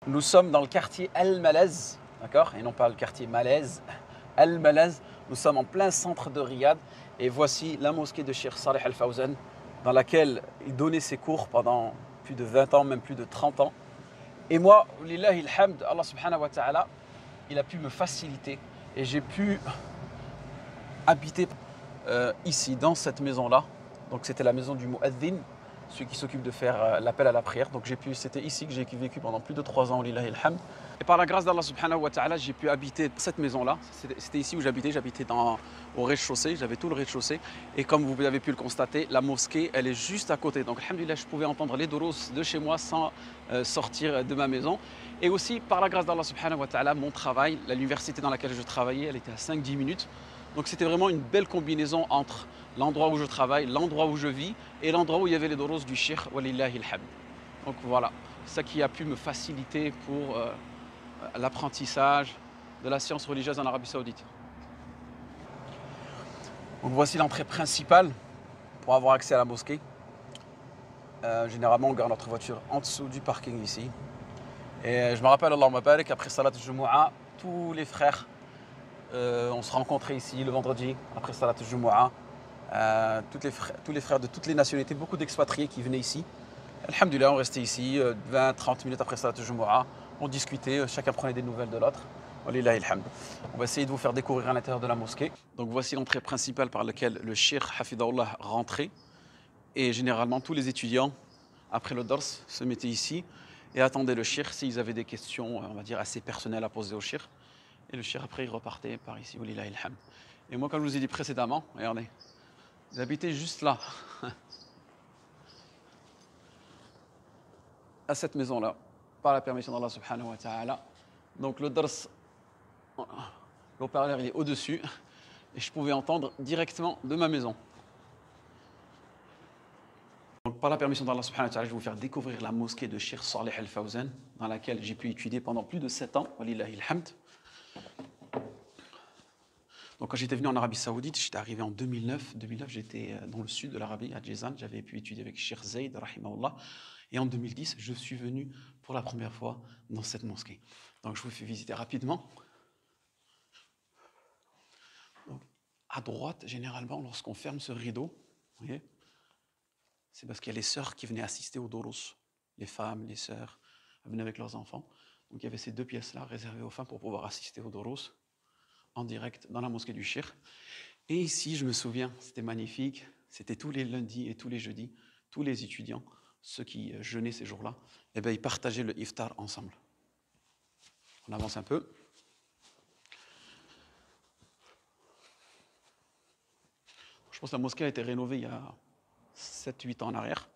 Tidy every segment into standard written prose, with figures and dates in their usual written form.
Nous sommes dans le quartier Al-Malaz, d'accord? Et non pas le quartier Malaise, Al-Malaz. Nous sommes en plein centre de Riyad et voici la mosquée de Cheikh Saleh Al-Fawzan dans laquelle il donnait ses cours pendant plus de 20 ans, même plus de 30 ans. Et moi, lillahi alhamd, Allah subhanahu wa ta'ala, il a pu me faciliter et j'ai pu habiter ici, dans cette maison-là. Donc c'était la maison du mu'adhin, celui qui s'occupe de faire l'appel à la prière. Donc c'était ici que j'ai vécu pendant plus de 3 ans, lillahi alhamd. Et par la grâce d'Allah subhanahu wa ta'ala, j'ai pu habiter cette maison-là. C'était ici où j'habitais au rez-de-chaussée, j'avais tout le rez-de-chaussée. Et comme vous avez pu le constater, la mosquée, elle est juste à côté. Donc alhamdulillah, je pouvais entendre les doros de chez moi sans sortir de ma maison. Et aussi, par la grâce d'Allah subhanahu wa ta'ala, mon travail, l'université dans laquelle je travaillais, elle était à 5-10 minutes. Donc c'était vraiment une belle combinaison entre l'endroit où je travaille, l'endroit où je vis et l'endroit où il y avait les doros du Cheikh, walillahi alhamd. Donc voilà, ça qui a pu me faciliter pour l'apprentissage de la science religieuse en Arabie Saoudite. Donc voici l'entrée principale pour avoir accès à la mosquée. Généralement, on garde notre voiture en dessous du parking ici. Et je me rappelle, Allahumma barik, après Salat al-Jumu'ah, tous les frères, on se rencontrait ici le vendredi, après Salat al-Jumu'ah. Tous les frères de toutes les nationalités, beaucoup d'expatriés qui venaient ici. Alhamdulillah, on restait ici 20-30 minutes après Salat al-Jumu'ah. On discutait, chacun prenait des nouvelles de l'autre. Walillahi alhamd. On va essayer de vous faire découvrir à l'intérieur de la mosquée. Donc voici l'entrée principale par laquelle le Cheikh Hafidahullah rentrait. Et généralement, tous les étudiants, après le dars, se mettaient ici et attendaient le Cheikh s'ils avaient des questions, on va dire, assez personnelles à poser au Cheikh. Et le Cheikh, après, il repartait par ici. Walillahi alhamd. Et moi, comme je vous ai dit précédemment, regardez, j'habitais juste là, à cette maison-là, par la permission d'Allah subhanahu wa ta'ala. Donc le dars, l'haut-parleur il est au-dessus et je pouvais entendre directement de ma maison. Donc par la permission d'Allah subhanahu wa ta'ala, je vais vous faire découvrir la mosquée de Cheikh Saleh Al-Fawzan, dans laquelle j'ai pu étudier pendant plus de 7 ans, walillahi alhamd. Donc quand j'étais venu en Arabie Saoudite, j'étais arrivé en 2009. 2009, j'étais dans le sud de l'Arabie, à Jizan. J'avais pu étudier avec Cheikh Zayd, rahimahullah. Et en 2010, je suis venu pour la première fois dans cette mosquée. Donc je vous fais visiter rapidement. Donc, à droite, généralement, lorsqu'on ferme ce rideau, vous voyez, c'est parce qu'il y a les sœurs qui venaient assister au doros. Les femmes, les sœurs, venaient avec leurs enfants. Donc il y avait ces 2 pièces-là réservées aux femmes pour pouvoir assister au doros en direct dans la mosquée du Cheikh. Et ici, je me souviens, c'était magnifique. C'était tous les lundis et tous les jeudis, tous les étudiants, ceux qui jeûnaient ces jours-là, eh bien, ils partageaient le iftar ensemble. On avance un peu. Je pense que la mosquée a été rénovée il y a 7-8 ans en arrière.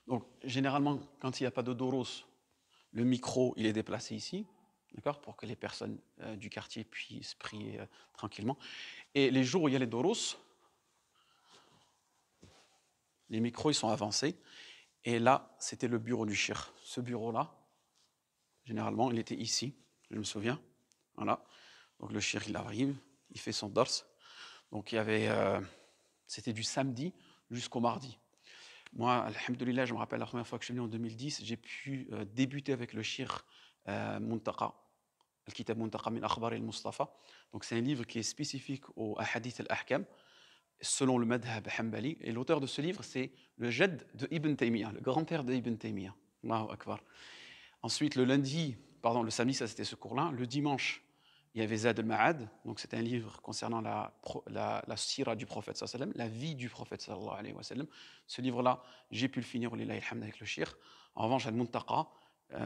Donc, généralement, quand il n'y a pas de doros, le micro, il est déplacé ici, d'accord, pour que les personnes du quartier puissent prier tranquillement. Et les jours où il y a les doros, les micros, ils sont avancés. Et là, c'était le bureau du cheikh. Ce bureau-là, généralement, il était ici, je me souviens. Voilà. Donc, le cheikh, il arrive, il fait son dars. Donc, il y avait, c'était du samedi jusqu'au mardi. Moi, alhamdoulilah, je me rappelle la première fois que je suis venu en 2010, j'ai pu débuter avec le cheikh Muntaqa, Al-Kitab Muntaqa min Akhbar al-Mustafa. Donc, c'est un livre qui est spécifique au Hadith al-Ahkam, selon le madhab hanbali. Et l'auteur de ce livre, c'est le Jadd de Ibn Taymiyyah, le grand-père de Ibn Taymiyyah. Allahu Akbar. Ensuite, le samedi, ça c'était ce cours-là. Le dimanche, il y avait Zad al-Ma'ad, donc c'était un livre concernant la sira du prophète sallallahu alayhi wa sallam, la vie du prophète sallallahu alayhi wa sallam. Ce livre-là, j'ai pu le finir lillahi alhamd avec le shir. En revanche, al-Muntaqa,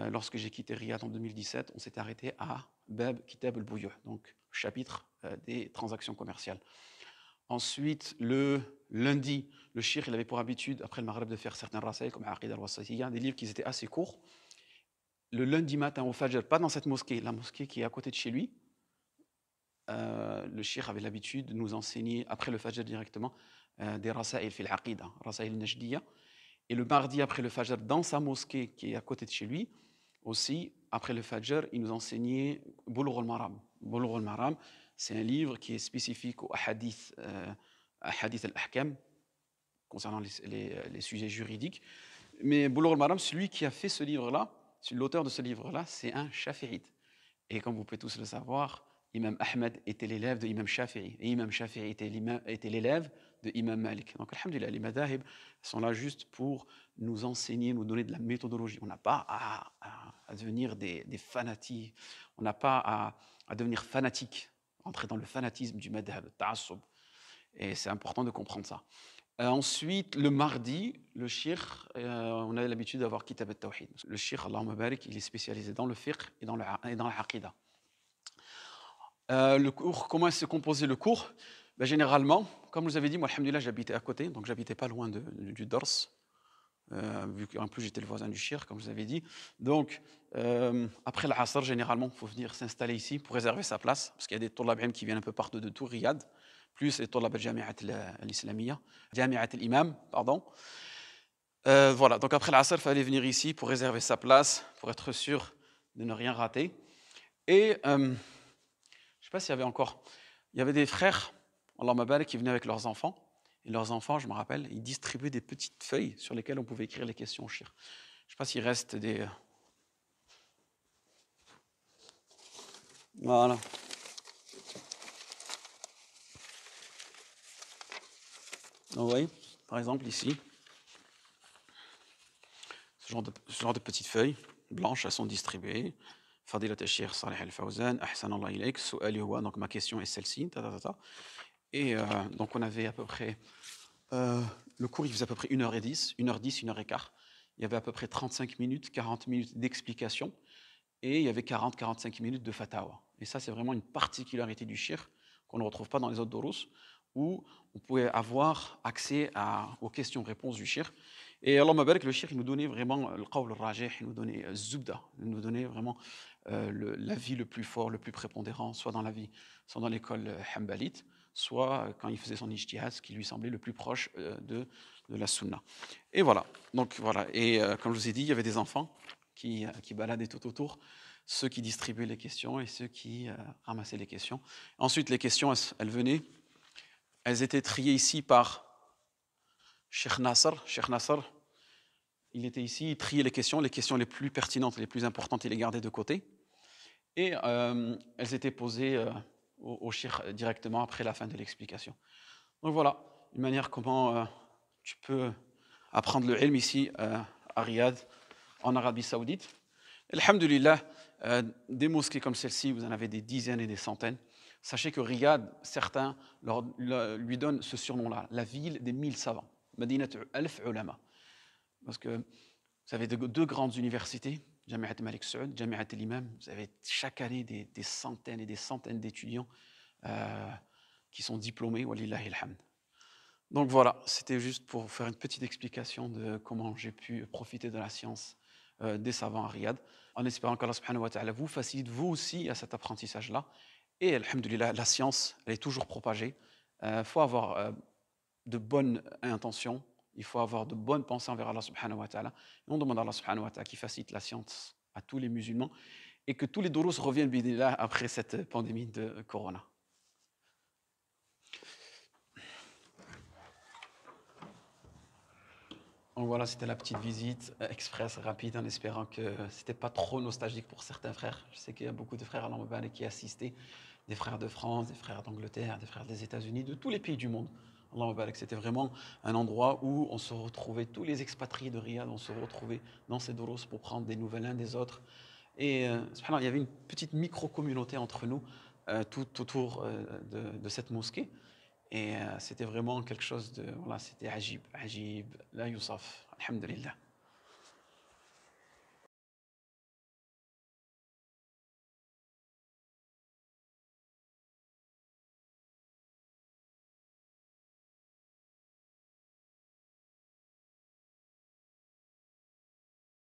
lorsque j'ai quitté Riyad en 2017, on s'était arrêté à Bab Kitab al-Buyuh, donc chapitre des transactions commerciales. Ensuite, le lundi, le shir, il avait pour habitude, après le Maghreb, de faire certains rasaïl, comme Aqid al-Wasatiyya, des livres qui étaient assez courts. Le lundi matin au Fajr, pas dans cette mosquée, la mosquée qui est à côté de chez lui, le shir avait l'habitude de nous enseigner, après le Fajr directement, des rasaïl fil aqida, rasaïl najdiya. Et le mardi après le Fajr, dans sa mosquée qui est à côté de chez lui, aussi, après le Fajr, il nous enseignait Bulugh al-Maram. Bulugh al-Maram, c'est un livre qui est spécifique au hadith al-Ahkam, concernant les sujets juridiques. Mais Boulough al-Maram, celui qui a fait ce livre-là, l'auteur de ce livre-là, c'est un Shafi'ite. Et comme vous pouvez tous le savoir, Imam Ahmed était l'élève de Imam Shafi'i. Et Imam Shafi'i était l'élève de Imam Malik. Donc, alhamdulillah, les madahib sont là juste pour nous enseigner, nous donner de la méthodologie. On n'a pas à devenir des fanatiques. On n'a pas à devenir fanatique, entrer dans le fanatisme du madhab, le ta'assub. Et c'est important de comprendre ça. Ensuite, le mardi, le shir, on a l'habitude d'avoir Kitab al-Tawhid. Le shir, Allahumma barik, il est spécialisé dans le fiqh et dans la aqida. Le cours, comment est-ce composé le cours? Généralement, comme je vous avais dit, moi, alhamdoulilah, j'habitais à côté, donc j'habitais pas loin du Dars, vu qu'en plus j'étais le voisin du shir, comme je vous avais dit. Donc, après l'Asr, généralement, il faut venir s'installer ici pour réserver sa place, parce qu'il y a des tollab qui viennent un peu partout de tout Riyad, plus les tollab al-Jami'at al-Islamiyya, Jami'at al-Imam, pardon. Voilà, donc après l'Asr, il fallait venir ici pour réserver sa place, pour être sûr de ne rien rater. Et je ne sais pas s'il y avait encore, il y avait des frères, Allah Mabarak, qui venaient avec leurs enfants. Et leurs enfants, je me rappelle, ils distribuaient des petites feuilles sur lesquelles on pouvait écrire les questions au shir. Je ne sais pas s'il reste des... Voilà. Donc, vous voyez, par exemple, ici, ce genre de petites feuilles blanches, elles sont distribuées. Fadilat al-Sheikh Salih al-Fawzan, Ahsan Allah ilayk, Su'ali huwa, donc ma question est celle-ci, Et donc on avait à peu près, le cours il faisait à peu près 1h10, 1h10, 1h15. Il y avait à peu près 35 minutes, 40 minutes d'explication, et il y avait 40-45 minutes de fatawa. Et ça c'est vraiment une particularité du shir qu'on ne retrouve pas dans les autres durus, où on pouvait avoir accès aux questions-réponses du shir. Et Allah Mabarak, le shir, il nous donnait vraiment le qawl al-rajih, il nous donnait zubda, il nous donnait vraiment l'avis le plus fort, le plus prépondérant, soit dans soit dans l'école hanbalite, soit quand il faisait son ijtihad, ce qui lui semblait le plus proche de la sunna. Et voilà. Donc voilà. Et comme je vous ai dit, il y avait des enfants qui baladaient tout autour, ceux qui distribuaient les questions et ceux qui ramassaient les questions. Ensuite, les questions, elles venaient, elles étaient triées ici par Cheikh Nasser. Cheikh Nasser, il était ici, il triait les questions les plus pertinentes, les plus importantes, il les gardait de côté. Et elles étaient posées au shir directement après la fin de l'explication. Donc voilà, une manière comment tu peux apprendre le ilm ici à Riyad, en Arabie Saoudite. Alhamdulillah, des mosquées comme celle-ci, vous en avez des dizaines et des centaines. Sachez que Riyad, certains lui donnent ce surnom-là, la ville des 1000 savants, Madinat Alf Ulama. Parce que vous avez deux grandes universités, Jami'at Malik Saoud, Jami'at al-Imam. Vous avez chaque année des centaines et des centaines d'étudiants qui sont diplômés, walillahi alhamd. Donc voilà, c'était juste pour vous faire une petite explication de comment j'ai pu profiter de la science des savants à Riyad, en espérant qu'Allah subhanahu wa ta'ala vous facilite vous aussi à cet apprentissage-là. Et alhamdulillah, la science, elle est toujours propagée. Il faut avoir de bonnes intentions, il faut avoir de bonnes pensées envers Allah subhanahu wa ta'ala. Et on demande à Allah subhanahu wa ta'ala qui facilite la science à tous les musulmans et que tous les durus reviennent bidillah après cette pandémie de Corona. Donc voilà, c'était la petite visite express, rapide, en espérant que c'était pas trop nostalgique pour certains frères. Je sais qu'il y a beaucoup de frères à l'Amabane qui assistaient, des frères de France, des frères d'Angleterre, des frères des États-Unis, de tous les pays du monde. Allahumma barak, c'était vraiment un endroit où on se retrouvait, tous les expatriés de Riyad, on se retrouvait dans ces doros pour prendre des nouvelles l'un des autres. Et il y avait une petite micro-communauté entre nous, tout autour de cette mosquée. Et c'était vraiment quelque chose de... Voilà, c'était ajib, la Youssaf, alhamdulillah.